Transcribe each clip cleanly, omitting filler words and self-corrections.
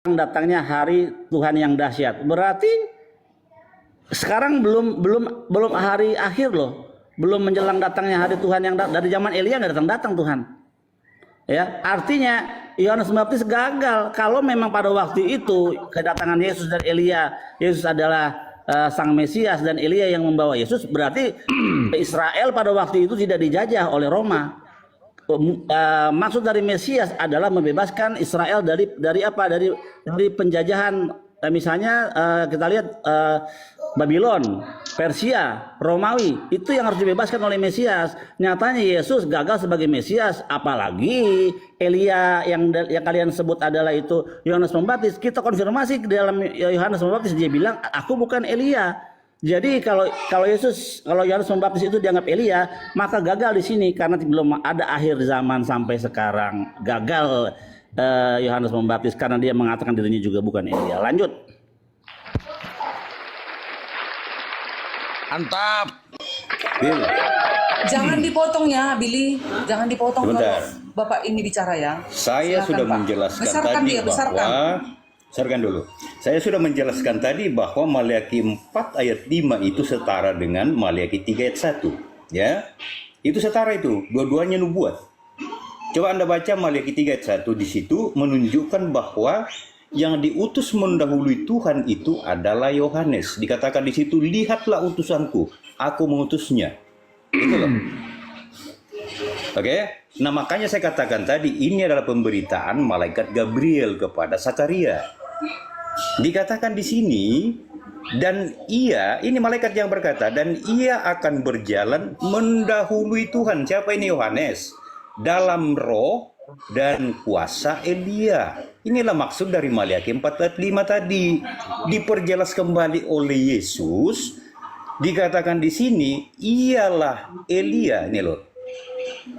datangnya hari Tuhan yang dahsyat. Berarti sekarang belum hari akhir loh. Belum menjelang datangnya hari Tuhan yang dari zaman Elia nggak datang Tuhan. Ya, artinya Yohanes Pembaptis gagal kalau memang pada waktu itu kedatangan Yesus dan Elia, Yesus adalah sang Mesias dan Elia yang membawa Yesus, berarti Israel pada waktu itu tidak dijajah oleh Roma. Maksud dari Mesias adalah membebaskan Israel dari apa? Dari penjajahan. Misalnya kita lihat Babylon, Persia, Romawi, itu yang harus dibebaskan oleh Mesias. Nyatanya Yesus gagal sebagai Mesias, apalagi Elia yang kalian sebut adalah itu Yohanes Pembaptis. Kita konfirmasi di dalam Yohanes Pembaptis, dia bilang aku bukan Elia. Jadi kalau Yohanes Pembaptis itu dianggap Elia, maka gagal di sini karena belum ada akhir zaman sampai sekarang. Gagal Yohanes Pembaptis karena dia mengatakan dirinya juga bukan Elia. Lanjut. Mantap. Bill. Jangan dipotong ya, Billy. Jangan dipotong Sebentar. kalau Bapak ini bicara ya. Saya Silakan, sudah Pak. menjelaskan Besarkan tadi dia, besarkan. bahwa besarkan dulu. Saya sudah menjelaskan tadi bahwa Maleakhi 4 ayat 5 itu setara dengan Maleakhi 3 ayat 1. Ya. Itu setara itu, dua-duanya nubuat. Coba Anda baca Maleakhi 3 ayat 1, di situ menunjukkan bahwa yang diutus mendahului Tuhan itu adalah Yohanes. Dikatakan di situ, lihatlah utusanku, aku mengutusnya. Itu loh. Oke. Nah, makanya saya katakan tadi ini adalah pemberitaan malaikat Gabriel kepada Sakaria. Dikatakan di sini, dan ini malaikat yang berkata, dan ia akan berjalan mendahului Tuhan. Siapa ini Yohanes? Dalam roh dan kuasa Elia. Inilah maksud dari Maleakhi 4 ayat 5 tadi. Diperjelas kembali oleh Yesus. Dikatakan di sini, ialah Elia. Ini loh.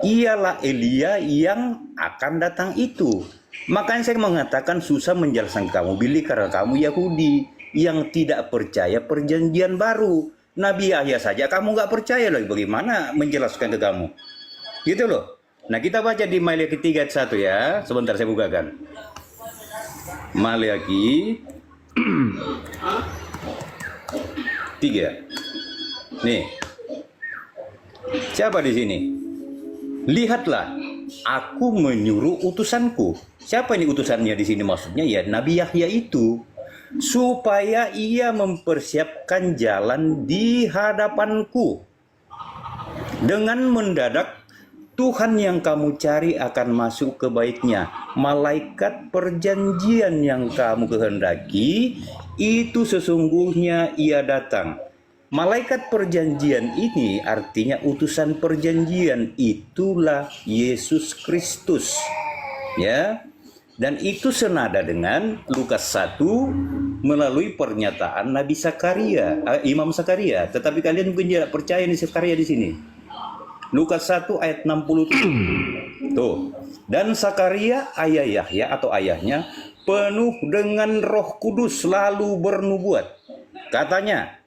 Ialah Elia yang akan datang itu. Makanya saya mengatakan susah menjelaskan kamu, Billy, karena kamu Yahudi yang tidak percaya perjanjian baru. Nabi Yahya saja kamu nggak percaya loh. Bagaimana menjelaskan ke kamu? Gitu loh. Nah, kita baca di Maleakhi 3 ayat 1 ya. Sebentar saya bukakan. Maleakhi 3. Nih. Siapa di sini? Lihatlah, aku menyuruh utusanku. Siapa ini utusannya di sini maksudnya? Ya, Nabi Yahya itu. Supaya ia mempersiapkan jalan di hadapanku. Dengan mendadak Tuhan yang kamu cari akan masuk ke baitnya. Malaikat perjanjian yang kamu kehendaki, itu sesungguhnya ia datang. Malaikat perjanjian ini artinya utusan perjanjian. Itulah Yesus Kristus. Ya. Dan itu senada dengan Lukas 1 melalui pernyataan Nabi Sakaria, Imam Sakaria. Tetapi kalian mungkin tidak percaya nih Sakaria di sini. Lukas 1 ayat 67. Tuh. Dan Sakaria ayah Yahya atau ayahnya penuh dengan Roh Kudus lalu bernubuat. Katanya,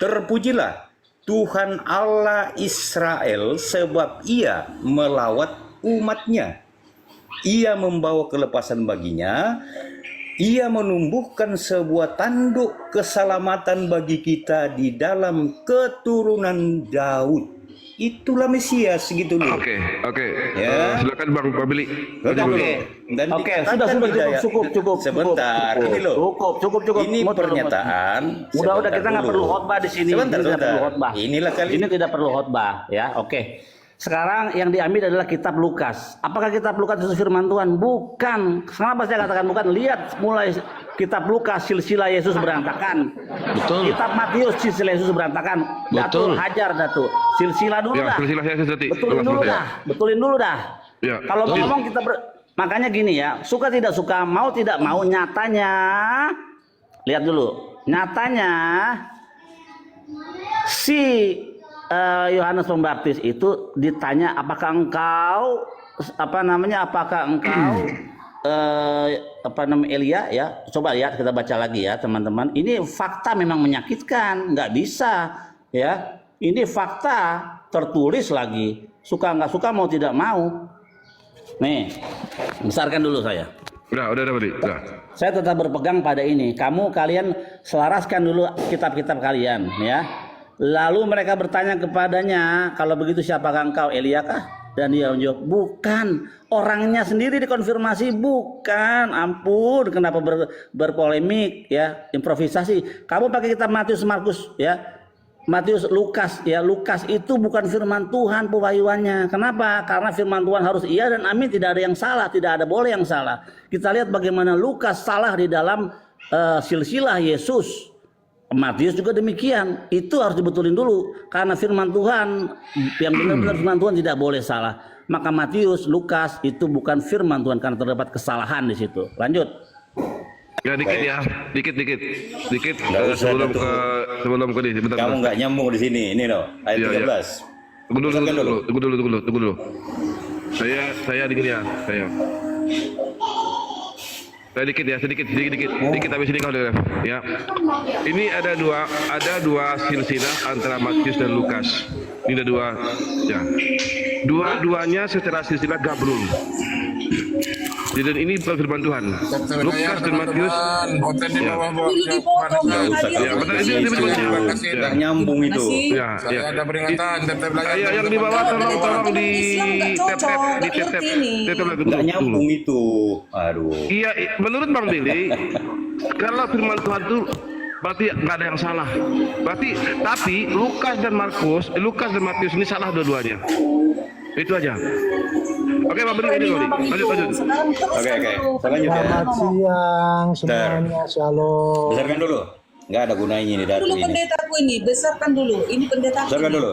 terpujilah Tuhan Allah Israel sebab ia melawat umatnya. Ia membawa kelepasan baginya. Ia menumbuhkan sebuah tanduk keselamatan bagi kita di dalam keturunan Daud. Itulah Mesias gitu loh. Oke. Ya. Silakan Bang Babili. Dan Sudah cukup. Sebentar, ini loh. Cukup. Ini pernyataan. Udah kita nggak perlu khotbah di sini. Sebentar. Inilah kali ini tidak perlu khotbah ya. Oke. Sekarang yang diambil adalah kitab Lukas. Apakah kitab Lukas itu firman Tuhan? Bukan. Kenapa saya katakan bukan? Lihat mulai kitab Lukas silsilah Yesus berantakan. Betul. Kitab Matius silsilah Yesus berantakan. Datuk Betul. hajar Datuk. Silsilah dulu Ya, dah. silsilah Yesus tadi. Betulin dulu dah. Ya. Kalau Betul. ngomong kita makanya gini ya, suka tidak suka, mau tidak mau, nyatanya lihat dulu. Nyatanya si Yohanes Pembaptis itu ditanya apakah engkau Elia ya. Coba lihat, kita baca lagi ya teman-teman. Ini fakta memang menyakitkan, nggak bisa ya. Ini fakta tertulis lagi. Suka nggak suka, mau tidak mau. Nih, besarkan dulu saya. Udah beli. Udah. Saya tetap berpegang pada ini. Kalian selaraskan dulu kitab-kitab kalian, ya. Lalu mereka bertanya kepadanya, kalau begitu siapakah engkau, Elia kah? Dan dia menjawab, bukan. Orangnya sendiri dikonfirmasi, bukan. Ampun, kenapa berpolemik, ya, improvisasi. Kamu pakai kitab Matius, Markus, ya. Matius, Lukas, ya, Lukas itu bukan firman Tuhan pewahyuannya. Kenapa? Karena firman Tuhan harus iya dan amin, tidak ada yang salah, tidak ada boleh yang salah. Kita lihat bagaimana Lukas salah di dalam silsilah Yesus. Matius juga demikian. Itu harus dibetulin dulu karena firman Tuhan yang benar-benar firman Tuhan tidak boleh salah. Maka Matius, Lukas itu bukan firman Tuhan karena terdapat kesalahan di situ. Lanjut. Ya dikit ya, dikit. Nggak usah, Sebelum ke ini, bentar. Kamu nggak nyambung di sini. Ini loh, ayat Iya, 13. Tunggu dulu. Saya dikit ya, saya dikit ya, sedikit habis ini kalau ya. Ini ada dua silsilah antara Matius dan Lukas. Ini ada dua, ya. Dua-duanya secara silsilah gabrul. Dan ini firman Tuhan. Lukas dan Matius. Nggak nyambung itu. Ya. Ada peringatan, tetap belajar. Yang di bawah tolong di tetep lagi. Nggak nyambung itu. Aduh. Iya, menurut Bang Billy, kalau firman Tuhan itu berarti nggak ada yang salah. Tapi Lukas dan Matius ini salah dua-duanya. Itu aja. Oke, Bang Billy, lanjut. Oke. Saya lanjut ya. Selamat siang semuanya, shalom. Besarkan dulu. Nggak ada gunanya ini datu Dulu ini. pendetaku ini, besarkan dulu. Ini pendetaku. Besarkan ini. dulu.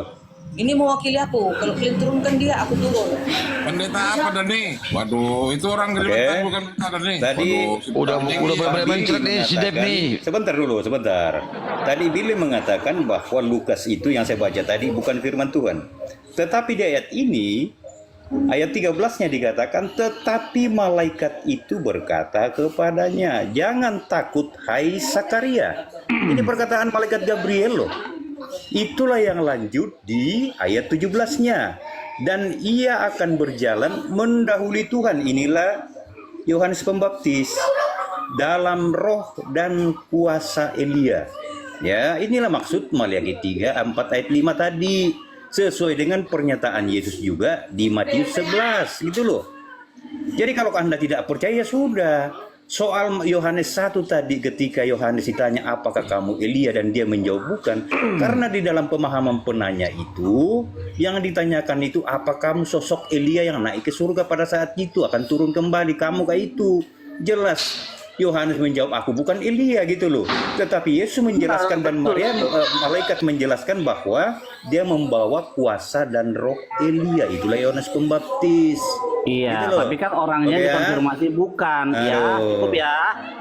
Ini mewakili aku. Kalau kalian turunkan dia, aku turun. Pendeta apa Dani? Waduh, itu orang Kalimantan bukan pendeta Dani. Tadi Waduh, udah benar-benar mencret nih si Dep nih. Sebentar. Tadi Billy mengatakan bahwa Lukas itu yang saya baca tadi bukan firman Tuhan. Tetapi di ayat ini, ayat 13-nya dikatakan, tetapi malaikat itu berkata kepadanya, jangan takut hai Sakaria. Ini perkataan malaikat Gabriel loh. Itulah yang lanjut di ayat 17-nya. Dan ia akan berjalan mendahului Tuhan. Inilah Yohanes Pembaptis dalam roh dan kuasa Elia. Ya, inilah maksud Maliaki 3, 4 ayat 5 tadi. Sesuai dengan pernyataan Yesus juga di Matius 11, gitu loh. Jadi kalau Anda tidak percaya, sudah. Soal Yohanes 1 tadi, ketika Yohanes ditanya apakah kamu Elia, dan dia menjawab bukan. Karena di dalam pemahaman penanya itu, yang ditanyakan itu, apa kamu sosok Elia yang naik ke surga pada saat itu, akan turun kembali, kamu kayak itu. Jelas Yohanes menjawab, aku bukan Elia, gitu loh. Tetapi Yesus menjelaskan dan malaikat menjelaskan bahwa dia membawa kuasa dan roh Elia. Itulah Yohanes Pembaptis. Iya, Gitu loh. tapi kan orangnya Oke, ya? dikonfirmasi bukan, ya. Cukup ya.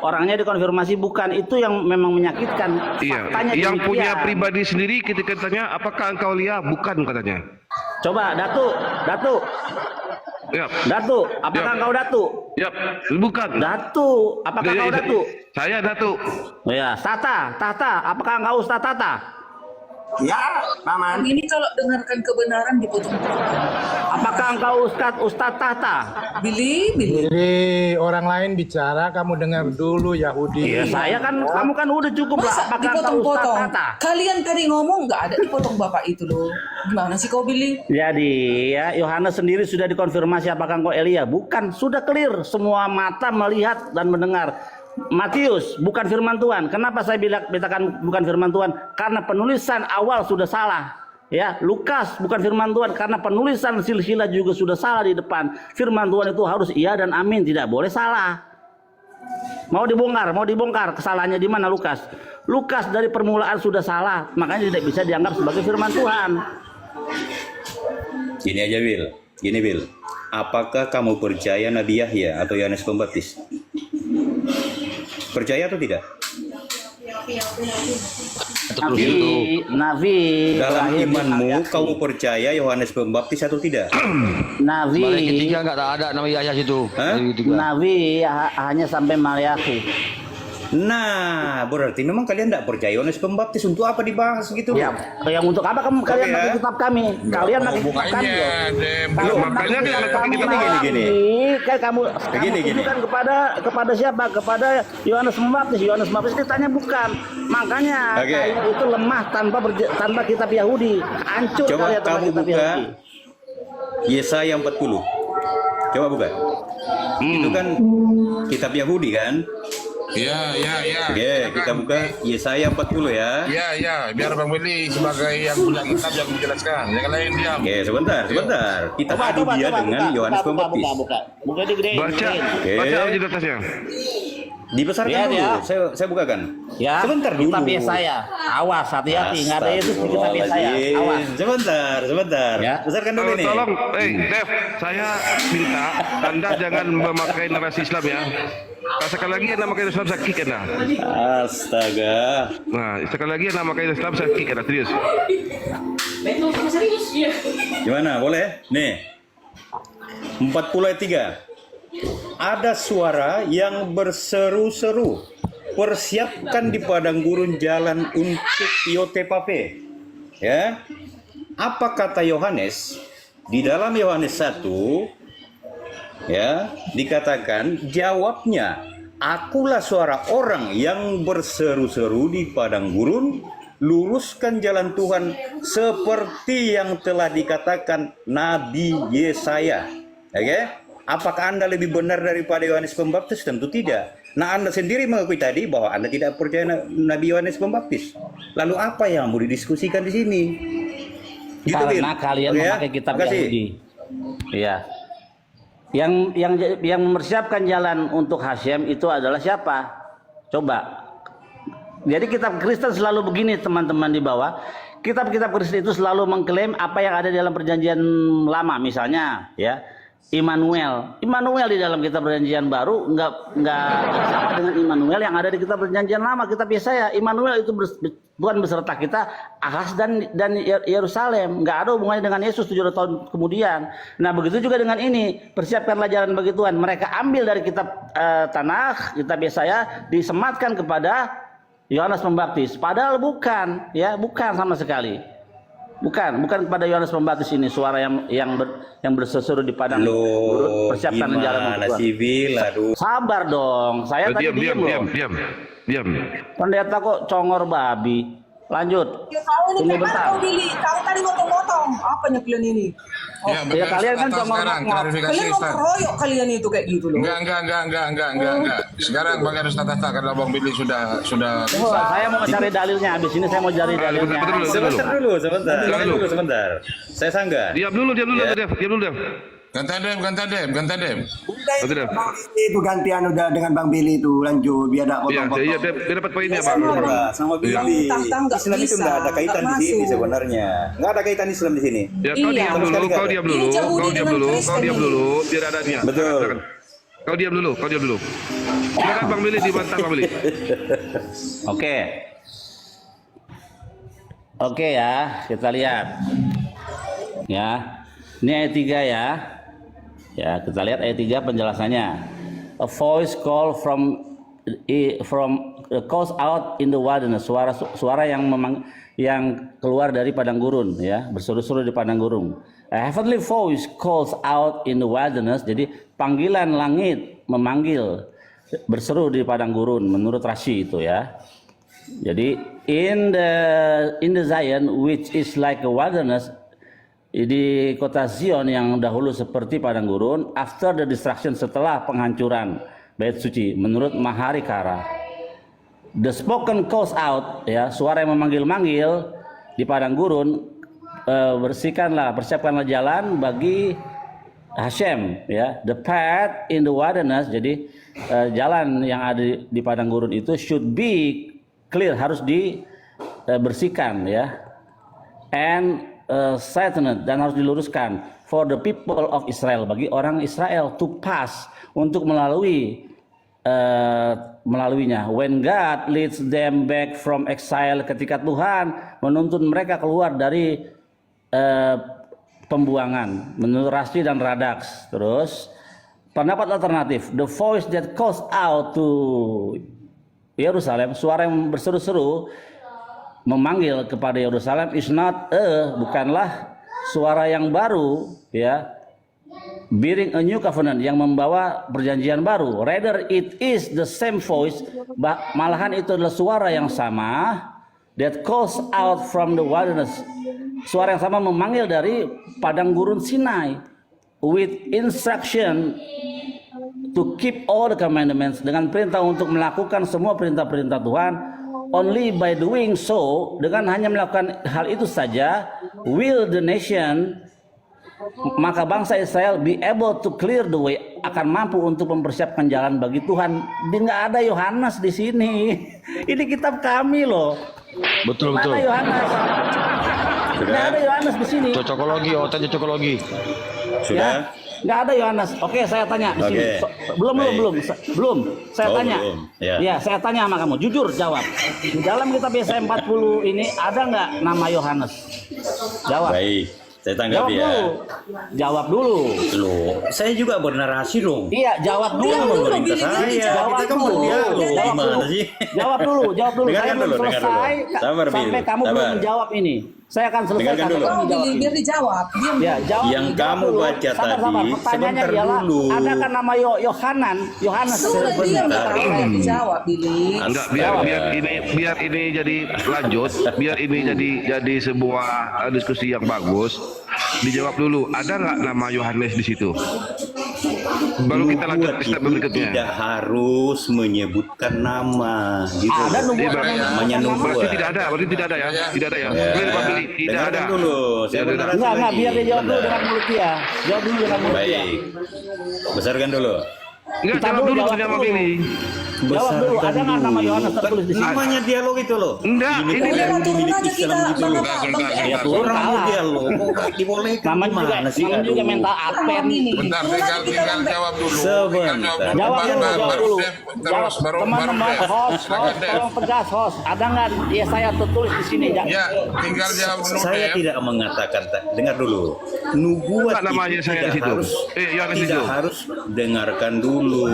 Orangnya dikonfirmasi bukan, itu yang memang menyakitkan. Iya, Faktanya yang demikian. punya pribadi sendiri ketika ditanya apakah engkau Elia, bukan katanya. Coba Datu, Ya, apakah Ya. engkau Datu? ya, bukan. Datu, apakah engkau Datu? Saya Datu. Oh ya, Tata, apakah engkau Ustaz Tata? Ya, paman. Ini kalau dengarkan kebenaran dipotong-potong. Apakah engkau Ustaz Tata? Billy. Jadi orang lain bicara, kamu dengar dulu Yahudi. Iya, saya kan, kamu kan udah cukup lah. Masa Apakah engkau Ustaz dipotong-potong? Tata? Kalian tadi ngomong nggak ada dipotong bapak itu loh. Gimana sih kau Billy? Jadi ya, Yohanes sendiri sudah dikonfirmasi apakah engkau Elia? Bukan, sudah clear. Semua mata melihat dan mendengar. Matius bukan firman Tuhan. Kenapa saya katakan bukan firman Tuhan? Karena penulisan awal sudah salah. Ya, Lukas bukan firman Tuhan karena penulisan silsilah juga sudah salah di depan. Firman Tuhan itu harus iya dan amin, tidak boleh salah. Mau dibongkar kesalahannya di mana Lukas? Lukas dari permulaan sudah salah, makanya tidak bisa dianggap sebagai firman Tuhan. Gini aja, Bil. Apakah kamu percaya Nabi Yahya atau Yohanes Pembaptis? Percaya atau tidak? Nabi Dalam lahir di imanmu, Malayaki. kamu percaya Yohanes Pembaptis atau tidak? Nabi Balik ketiga nggak ada nama Yahya situ. Hah? Balik ketiga. Nabi hanya sampai Malayaki. Nah, berarti memang kalian tidak percaya Yohanes Pembaptis. Untuk apa dibahas gitu? Ya, yang untuk apa kalian ya. pakai kitab kami? Kalian pakai kitab kami Bukanya, loh. Dem. Kalau makanya pakai kita kitab gini, kami, gini. kan kamu Gini. tujukan kepada siapa? Kepada Yohanes Pembaptis. Yohanes Pembaptis ditanya bukan. Makanya Oke. kalian itu lemah tanpa kitab Yahudi. Hancur Coba kalian tanpa kamu kitab buka Yahudi. Yesaya 40. Coba buka. Itu kan kitab Yahudi kan? Ya. Oke, kita buka Yesaya 40 ya. Ya, biar Bang Willy sebagai yang punya kitab yang menjelaskan. Yang lain diam. Oke, sebentar. Kita adu dia dengan Yohanes Pembaptis. Buka digedein. Baca Oke. aja di atasnya. Dibesarkan Lihat dulu. ya. Saya bukakan. Ya, Sebentar dulu. kitab Yesaya. Awas, hati-hati. Nggak ada Yesus di kitab Yesaya. Awas. Sebentar. Ya. Besarkan dulu nih. Tolong, Dev, saya minta Anda jangan memakai narasi Islam ya. Sekali lagi Anda memakai Islam saya kick Anda. Astaga. Nah, sekali lagi Anda memakai Islam saya kick Anda, serius. Gimana? Boleh? Nih. 40 ayat 3. Ada suara yang berseru-seru. Persiapkan di padang gurun jalan untuk Yotepape. Ya. Apa kata Yohanes? Di dalam Yohanes 1 ya, dikatakan jawabnya, akulah suara orang yang berseru-seru di padang gurun, luruskan jalan Tuhan seperti yang telah dikatakan Nabi Yesaya. Oke? Apakah Anda lebih benar daripada Yohanes Pembaptis? Tentu tidak. Nah, Anda sendiri mengakui tadi bahwa Anda tidak percaya Nabi Yohanes Pembaptis. Lalu apa yang mau didiskusikan di sini? Gitu, Karena Bin. kalian Oke, ya? memakai kitab Makasih. Yahudi. Iya. Yang mempersiapkan jalan untuk Hashem itu adalah siapa? Coba. Jadi kitab Kristen selalu begini teman-teman di bawah. Kitab-kitab Kristen itu selalu mengklaim apa yang ada di dalam perjanjian lama, misalnya ya. Immanuel di dalam kitab perjanjian baru nggak sama dengan Immanuel yang ada di kitab perjanjian lama, kitab Yesaya. Immanuel itu Tuhan beserta kita, Ahaz dan Yerusalem, nggak ada hubungannya dengan Yesus 700 tahun kemudian. Nah begitu juga dengan ini, persiapkanlah jalan bagi Tuhan. Mereka ambil dari kitab Tanakh, kitab Yesaya, disematkan kepada Yohanes Pembaptis, padahal bukan sama sekali. Bukan kepada Yohanes Pembaptis ini suara yang berseru di padang. Loh, Persiapkan jalan gimana untuk Tuhan. sih, Bil? Aduh. Sabar dong, saya tadi Diam. diam loh. Pendeta kok congor babi. Lanjut. Ya, kau ini Tunggu kayak bentar. kau Billy. Kau tadi motong-motong. Apanya kalian ini? Ya, ya kalian kan Ustaz cuma sekarang ngomong. klarifikasi Kalian mau Ustaz. keroyok kalian itu kayak gitu loh. Enggak. Sekarang Bang harus tata karena Bang Billy sudah Oh, saya mau cari dalilnya. Habis ini saya mau cari dalilnya. Betul. Sebentar. Saya sanggah. Diam dulu, Dev. Diam dulu, Dev. Ganti Dem. Itu gantian udah dengan Bang Billy itu lanjut biar tak Iya, potong-potong. dia dapat poinnya, Pak. Sama Billy. Tang-tang nggak Islam itu bisa, nggak ada kaitan nggak di sini masuk. sebenarnya. Nggak ada kaitan Islam di sini. Ya, kau Iya. diam dulu, kau diam dulu, Ini Yahudi kau diam dengan dulu, Kristen kau diam ini. dulu, biar ada niat. Betul. Kau diam dulu. Silakan Bang Billy dibantah, Bang Billy. Oke ya, kita lihat. Ya. Ini ayat 3 ya. Ya, kita lihat ayat 3 penjelasannya. A voice call from calls out in the wilderness. Suara yang keluar dari padang gurun ya, berseru-seru di padang gurun. A heavenly voice calls out in the wilderness. Jadi panggilan langit memanggil, berseru di padang gurun menurut Rashi itu ya. Jadi in the Zion which is like a wilderness, di kota Zion yang dahulu seperti padang gurun, after the destruction, setelah penghancuran bait suci menurut Mahari Kara, the spoken calls out ya, suara yang memanggil-manggil di padang gurun, persiapkanlah jalan bagi Hashem ya, the path in the wilderness. Jadi jalan yang ada di padang gurun itu should be clear, harus dibersihkan ya, and Satan, dan harus diluruskan for the people of Israel, bagi orang Israel to pass, untuk melaluinya. When God leads them back from exile, ketika Tuhan menuntun mereka keluar dari pembuangan menurut Rashi dan Radaks. Terus pendapat alternatif, the voice that calls out to Yerusalem, suara yang berseru-seru memanggil kepada Yerusalem is not bukanlah suara yang baru, ya, bearing a new covenant, yang membawa perjanjian baru. Rather it is the same voice, malahan itu adalah suara yang sama, that calls out from the wilderness, suara yang sama memanggil dari padang gurun Sinai, with instruction to keep all the commandments, dengan perintah untuk melakukan semua perintah-perintah Tuhan. Only by doing so, dengan hanya melakukan hal itu saja, will the nation, maka bangsa Israel be able to clear the way, akan mampu untuk mempersiapkan jalan bagi Tuhan. Nggak ada Yohanes di sini. Ini kitab kami loh. Betul Mana betul. Yohanes? Nggak ada Yohanes di sini. Cocokologi, otaknya cocokologi. Sudah? Nggak ada Yohanes. Oke, saya tanya di sini. Oke. Belum. Saya Oh, tanya. belum. Ya. Ya, saya tanya sama kamu. Jujur jawab. Di dalam kitab Yesaya 40 ini ada nggak nama Yohanes? Jawab. Baik, saya Jawab tanggapi ya. dulu. Jawab dulu. Loh, saya juga bernarasi dong. Iya, jawab dulu. Pemerintah saya, Jawab kita kan dulu. berdialog. Jawab Gimana dulu. sih? Jawab dulu. Saya Dengarkan belum dulu, dengar selesai. dulu. Sabar, Sampai Bil. kamu belum Sabar. menjawab ini. Saya akan selesai. Dengarkan dulu. Kamu menjawab Billy, ini. biar dijawab. Diam. Ya, jawab. Yang jawab kamu dulu. baca Sabar, tadi, Pertanyaannya sebentar ialah, dulu. adakah nama Yohanes? Sudah diam, Sebentar. saya dijawab, Billy. Enggak, biar ini jadi lanjut, biar ini jadi sebuah diskusi yang bagus. Dijawab dulu, ada nggak nama Yohanes di situ? Baru kita lanjut Nubuat ke step itu berikutnya. tidak harus menyebutkan nama. Gitu. Ada nubuat Iya, yang namanya nama. nubuat. Berarti tidak ada ya? Tidak ada ya? Clear, Pak Billy, tidak Dengarkan ada. dulu. Saya Tidak ada. bernarasi Enggak, lagi. biar dia jawab dulu Bentar. dengan mulut dia. Jawab dulu dengan mulut dia. Baik. Besarkan dulu. Enggak, Kita jawab dulu jawab sama dulu. Billy. Jawab dulu, ada nggak nama Yohanes tertulis di sini? Namanya dialog itu loh. Enggak, ini Udah kan lah, turun milik aja Islam kita. gitu Bang, loh. Bang, Sebentar, Bang, sebentar. turun Orang mau kalah. dialog, kok nggak dibolehkan Namanya juga, gimana sih? namanya juga Aduh. mental apen. Bentar, tinggal jawab dulu. Sebentar. Jawab dulu, jawab dulu. Terus baru Teman-teman, Dev. host, Silakan, Dev. tolong tegas, host. Ada nggak Yesaya tertulis di sini? Ya, tinggal jawab dulu. Saya Dev. tidak mengatakan, dengar dulu. Nubuat Enggak namanya itu saya di tidak situ. harus, Yohanes di tidak situ. harus dengarkan dulu.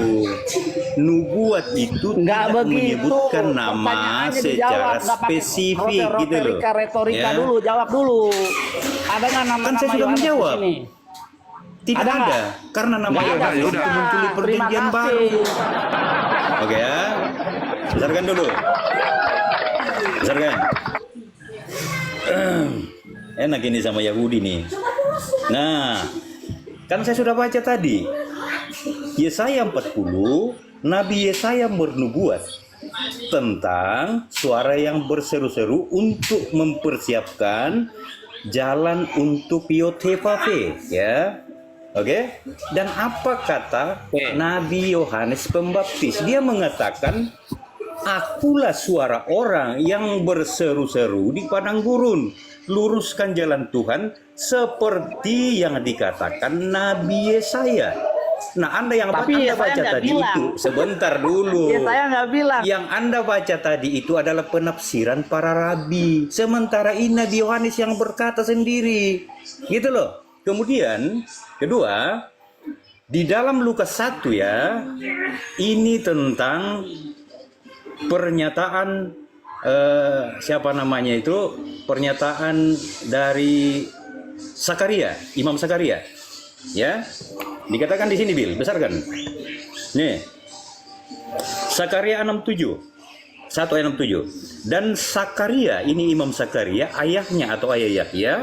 Nubuat itu Nggak tidak begitu. menyebutkan nama Pertanyaannya secara dijawab, nggak pakai spesifik gitu loh. Retorika Ya. dulu, jawab dulu. Ada nggak nama-nama Kan saya sudah Yohanes di menjawab. sini? Tidak Ada ada, nggak? karena nama Nggak ada, Yohanes itu sudah. muncul di perjanjian Terima baru. kasih. Oke ya, besarkan dulu. Besarkan. Enak ini sama Yahudi nih. Nah, kan saya sudah baca tadi. Yesaya 40, Nabi Yesaya bernubuat tentang suara yang berseru-seru untuk mempersiapkan jalan untuk Yotevave, ya. Oke? Dan apa kata Nabi Yohanes Pembaptis? Dia mengatakan, akulah suara orang yang berseru-seru di padang gurun, luruskan jalan Tuhan seperti yang dikatakan Nabi Yesaya. Nah, Anda yang Tapi Anda Yesaya baca nggak tadi bilang. itu, sebentar dulu. Yesaya nggak bilang. Yang Anda baca tadi itu adalah penafsiran para rabi. Sementara ini Nabi Yohanes yang berkata sendiri. Gitu loh. Kemudian, kedua, di dalam Lukas 1 ya, ini tentang pernyataan siapa namanya itu? Pernyataan dari Sakaria, Imam Sakaria. Ya. Dikatakan di sini, Bil, besarkan. Nih. Sakaria 67. 1 ayat 67. Dan Sakaria, ini Imam Sakaria, ayahnya atau ayah Yahya,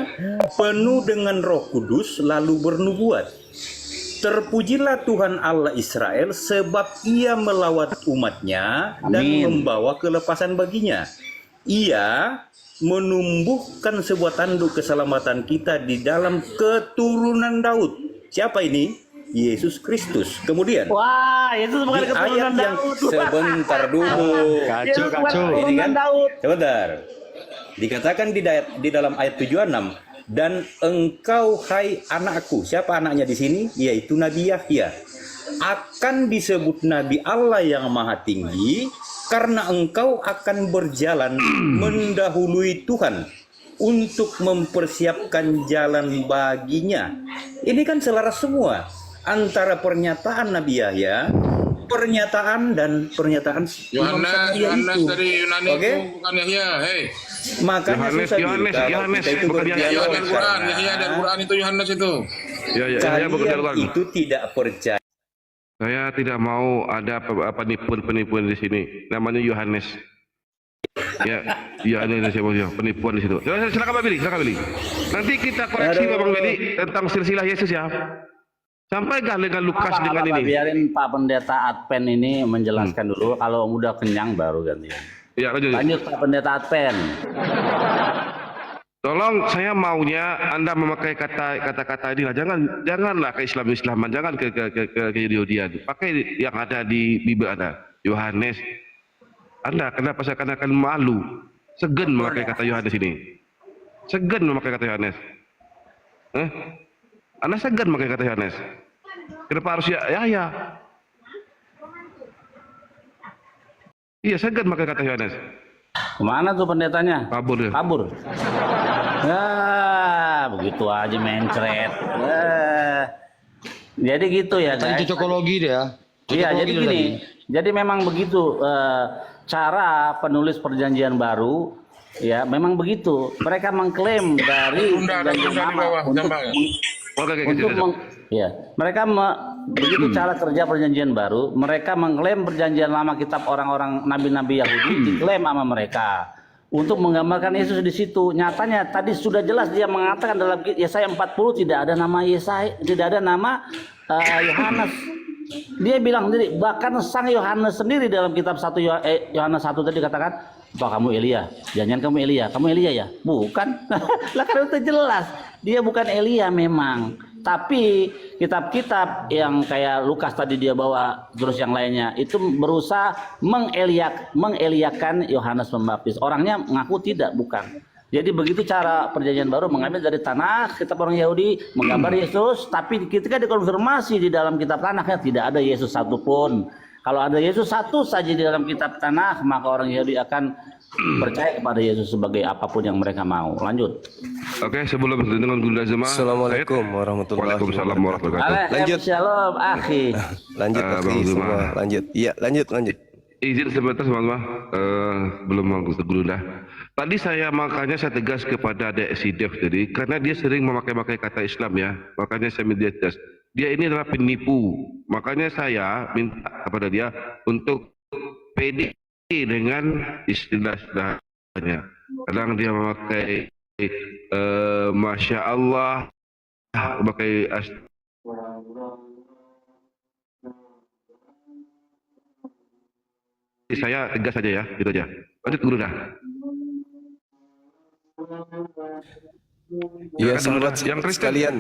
penuh dengan Roh Kudus lalu bernubuat. Terpujilah Tuhan Allah Israel sebab ia melawat umatnya dan Amin. membawa kelepasan baginya. Ia menumbuhkan sebuah tanduk keselamatan kita di dalam keturunan Daud. Siapa ini? Yesus Kristus. Kemudian Wah, itu bukan di keturunan ayat yang Daud. sebentar dulu. Itu bukan keturunan Ini kan, Daud. sebentar. Dikatakan di dalam ayat 76, dan engkau hai anakku. Siapa anaknya di sini? Yaitu Nabi Yahya. Akan disebut Nabi Allah yang Maha Tinggi karena engkau akan berjalan mendahului Tuhan untuk mempersiapkan jalan baginya. Ini kan selaras semua antara pernyataan Nabi Yahya pernyataan dan pernyataan Imam Syafi'i Yohanes itu. dari Yunani Oke? itu bukan Yahya. Hei, Makanya susah Yohanes, kalau Yohanes, kita itu bukan berdialog Yahya dari Quran, karena Yahya dari Quran itu Yohanes itu. Ya, bukan dari Quran. kalian itu tidak percaya. Saya tidak mau ada penipuan di sini. Namanya Yohanes. Ya, ada penipuan di situ. Silakan Pak Billy, Nanti kita koreksi Bang Billy tentang silsilah Yesus ya. Sampai dengan Lukas dengan ini. Biarin Pak Pendeta Adpen ini menjelaskan dulu. Kalau udah kenyang baru gantian. Ya, Lanjut Pak Pendeta Adpen. Tolong, saya maunya Anda memakai kata-kata inilah. Janganlah ke Islaman, jangan ke Yahudian. Pakai yang ada di Bible Anda. Yohanes. Anda kenapa saya akan malu? Segan memakai kata Yohanes ini. Segan memakai kata Yohanes. Anda segan memakai kata Yohanes. Kenapa harus ya? Iya, segan memakai kata Yohanes. Kemana tuh pendetanya? Kabur dia. Kabur. Ya, begitu aja mencret. Jadi gitu ya Tadi guys. cocokologi dia. Iya, jadi Cocokologi gini. tadi. Jadi memang begitu cara penulis perjanjian baru. Ya, memang begitu. Mereka mengklaim dari perjanjian lama mereka begitu cara kerja perjanjian baru. Mereka mengklaim perjanjian lama kitab orang-orang nabi-nabi Yahudi diklaim sama mereka untuk menggambarkan Yesus di situ. Nyatanya tadi sudah jelas dia mengatakan dalam Yesaya 40 tidak ada nama Yesaya, tidak ada nama Yohanes. Dia bilang sendiri, bahkan sang Yohanes sendiri dalam kitab Yohanes 1 tadi katakan, "Apa kamu Elia? Jangan kamu Elia. Kamu Elia ya?" Bukan. Lah kan itu jelas. Dia bukan Elia memang. Tapi kitab-kitab yang kayak Lukas tadi dia bawa terus yang lainnya itu berusaha mengeliakan Yohanes Pembaptis. Orangnya mengaku tidak, bukan. Jadi begitu cara perjanjian baru mengambil dari tanah kitab orang Yahudi menggambar Yesus, tapi ketika dikonfirmasi di dalam kitab tanahnya tidak ada Yesus satupun. Kalau ada Yesus satu saja di dalam kitab tanah, maka orang Yahudi akan percaya kepada Yesus sebagai apapun yang mereka mau. Lanjut. Oke, sebelum dengan Bunda Zema. Assalamualaikum warahmatullahi Waalaikumsalam warahmatullahi wabarakatuh. Lanjut. Shalom, akhi. Lanjut, Bang Zuma. semua. Lanjut. Iya, lanjut. Izin sebentar teman-teman, belum masuk Bunda. Tadi makanya saya tegas kepada Dek si Dev tadi, karena dia sering memakai kata Islam ya, makanya saya minta tegas. Dia ini adalah penipu, makanya saya minta kepada dia untuk pede dengan istilah-istilahnya. Kadang dia memakai Masya Allah, memakai saya tegas saja ya, gitu aja. Lanjut Guru dah. Ya, Silakan, sahabat yang Kristen. sekalian,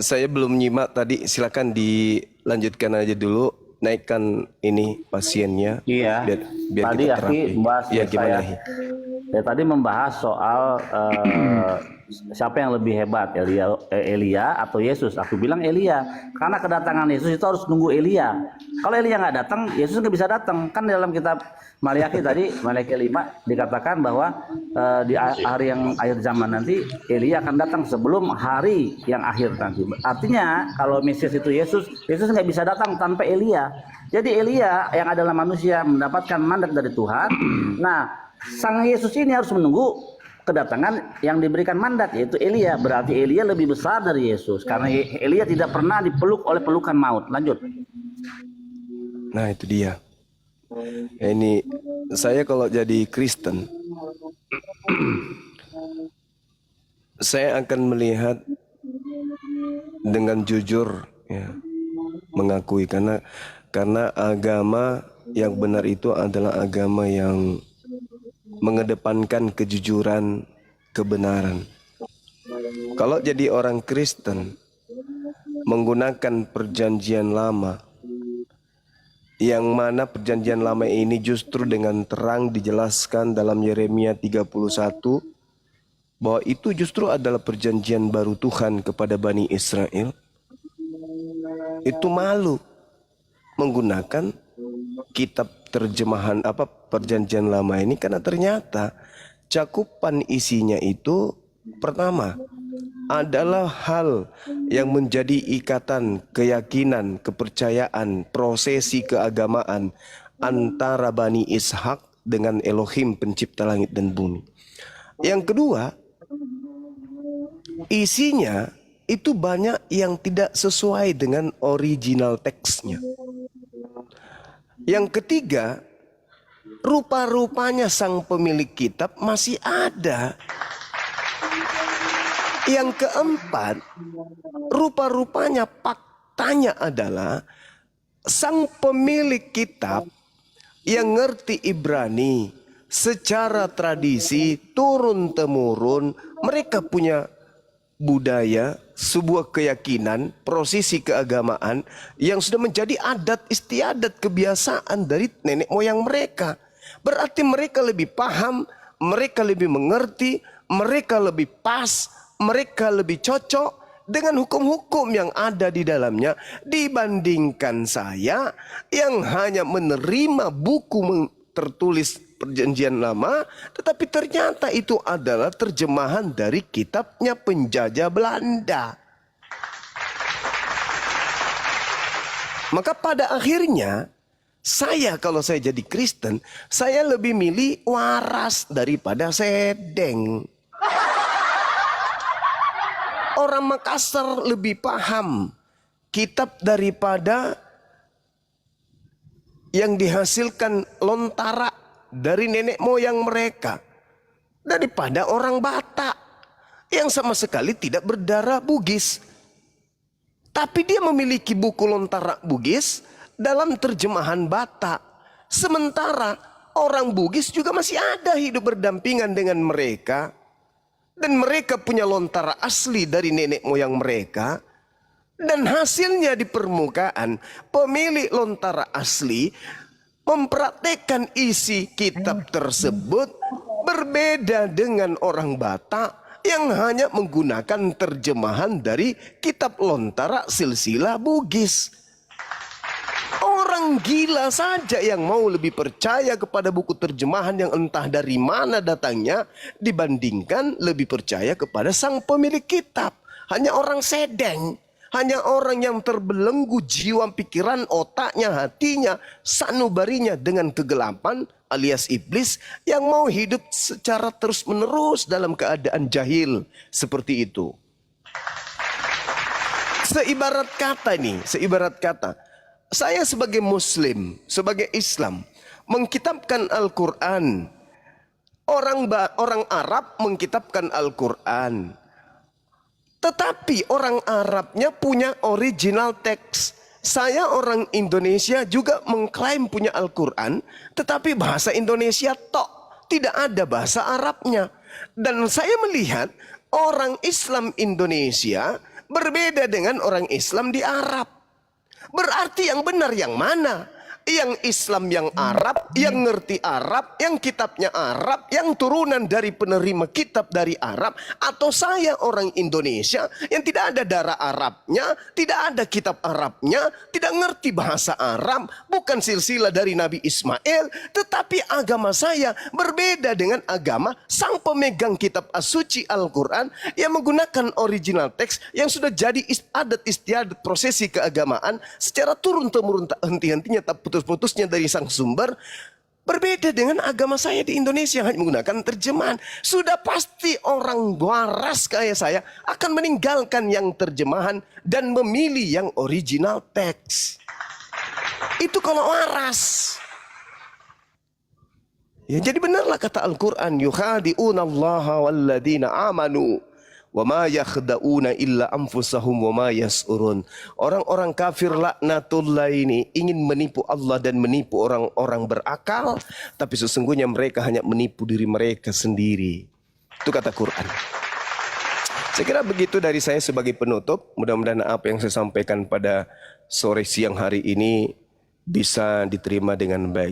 saya belum nyimak tadi, silakan dilanjutkan aja dulu. Naikkan ini pasiennya. Iya. Biar Tadi kita Aki terapi. membahas Iya, gimana? Ya, tadi membahas soal siapa yang lebih hebat, Elia atau Yesus. Aku bilang Elia, karena kedatangan Yesus itu harus nunggu Elia. Kalau Elia nggak datang, Yesus nggak bisa datang. Kan dalam kitab Maliaki tadi, Maliaki 5 dikatakan bahwa di hari yang akhir zaman nanti Elia akan datang sebelum hari yang akhir nanti. Artinya kalau Mesias itu Yesus nggak bisa datang tanpa Elia. Jadi Elia yang adalah manusia mendapatkan mandat dari Tuhan. Nah, sang Yesus ini harus menunggu kedatangan yang diberikan mandat, yaitu Elia. Berarti Elia lebih besar dari Yesus karena Elia tidak pernah dipeluk oleh pelukan maut. Lanjut. Nah, itu dia. Ini saya kalau jadi Kristen, saya akan melihat dengan jujur, ya, mengakui karena agama yang benar itu adalah agama yang mengedepankan kejujuran, kebenaran. Kalau jadi orang Kristen menggunakan perjanjian lama, yang mana perjanjian lama ini justru dengan terang dijelaskan dalam Yeremia 31 bahwa itu justru adalah perjanjian baru Tuhan kepada Bani Israel. Itu malu menggunakan kitab terjemahan perjanjian lama ini karena ternyata cakupan isinya itu pertama adalah hal yang menjadi ikatan keyakinan, kepercayaan, prosesi keagamaan antara Bani Ishak dengan Elohim pencipta langit dan bumi. Yang kedua, isinya itu banyak yang tidak sesuai dengan original teksnya. Yang ketiga, rupa-rupanya sang pemilik kitab masih ada. Yang keempat, rupa-rupanya faktanya adalah sang pemilik kitab yang ngerti Ibrani secara tradisi turun-temurun, mereka punya budaya, sebuah keyakinan, prosesi keagamaan yang sudah menjadi adat istiadat kebiasaan dari nenek moyang mereka. Berarti mereka lebih paham, mereka lebih mengerti, mereka lebih pas, mereka lebih cocok dengan hukum-hukum yang ada di dalamnya dibandingkan saya yang hanya menerima buku tertulis Perjanjian Lama, tetapi ternyata itu adalah terjemahan dari kitabnya penjajah Belanda. Maka pada akhirnya kalau saya jadi Kristen, saya lebih milih waras daripada sedeng. Orang Makassar lebih paham kitab daripada yang dihasilkan lontara dari nenek moyang mereka, daripada orang Batak yang sama sekali tidak berdarah Bugis. Tapi dia memiliki buku lontara Bugis dalam terjemahan Batak. Sementara orang Bugis juga masih ada hidup berdampingan dengan mereka. Dan mereka punya lontara asli dari nenek moyang mereka. Dan hasilnya di permukaan, pemilik lontara asli mempraktekkan isi kitab tersebut berbeda dengan orang Batak yang hanya menggunakan terjemahan dari kitab lontara silsilah Bugis. Orang gila saja yang mau lebih percaya kepada buku terjemahan yang entah dari mana datangnya dibandingkan lebih percaya kepada sang pemilik kitab. Hanya orang sedeng, hanya orang yang terbelenggu jiwa, pikiran, otaknya, hatinya, sanubarinya dengan kegelapan alias iblis yang mau hidup secara terus-menerus dalam keadaan jahil seperti itu. Seibarat kata, saya sebagai Muslim, sebagai Islam, mengkitabkan Al-Quran. Orang Arab mengkitabkan Al-Quran. Tetapi orang Arabnya punya original teks. Saya orang Indonesia juga mengklaim punya Al-Quran, tetapi bahasa Indonesia tok, tidak ada bahasa Arabnya. Dan saya melihat orang Islam Indonesia berbeda dengan orang Islam di Arab. Berarti yang benar yang mana? Yang Islam yang Arab, yang ngerti Arab, yang kitabnya Arab, yang turunan dari penerima kitab dari Arab, atau saya orang Indonesia yang tidak ada darah Arabnya, tidak ada kitab Arabnya, tidak ngerti bahasa Arab, bukan silsilah dari Nabi Ismail, tetapi agama saya berbeda dengan agama sang pemegang kitab as-suci Al-Quran yang menggunakan original teks yang sudah jadi adat istiadat prosesi keagamaan secara turun-temurun tak henti-hentinya, tak putus-putusnya dari sang sumber, berbeda dengan agama saya di Indonesia hanya menggunakan terjemahan. Sudah pasti orang waras kayak saya akan meninggalkan yang terjemahan dan memilih yang original teks. Itu kalau waras. Ya, jadi benarlah kata Al-Quran, yukhadi'una Allah walladzina amanu wa ma yakhda'una illa anfusahum wa ma yas'urun. Orang-orang kafir laknatullah ini ingin menipu Allah dan menipu orang-orang berakal, tapi sesungguhnya mereka hanya menipu diri mereka sendiri. Itu kata Quran. Saya kira begitu dari saya sebagai penutup. Mudah-mudahan apa yang saya sampaikan pada sore siang hari ini bisa diterima dengan baik.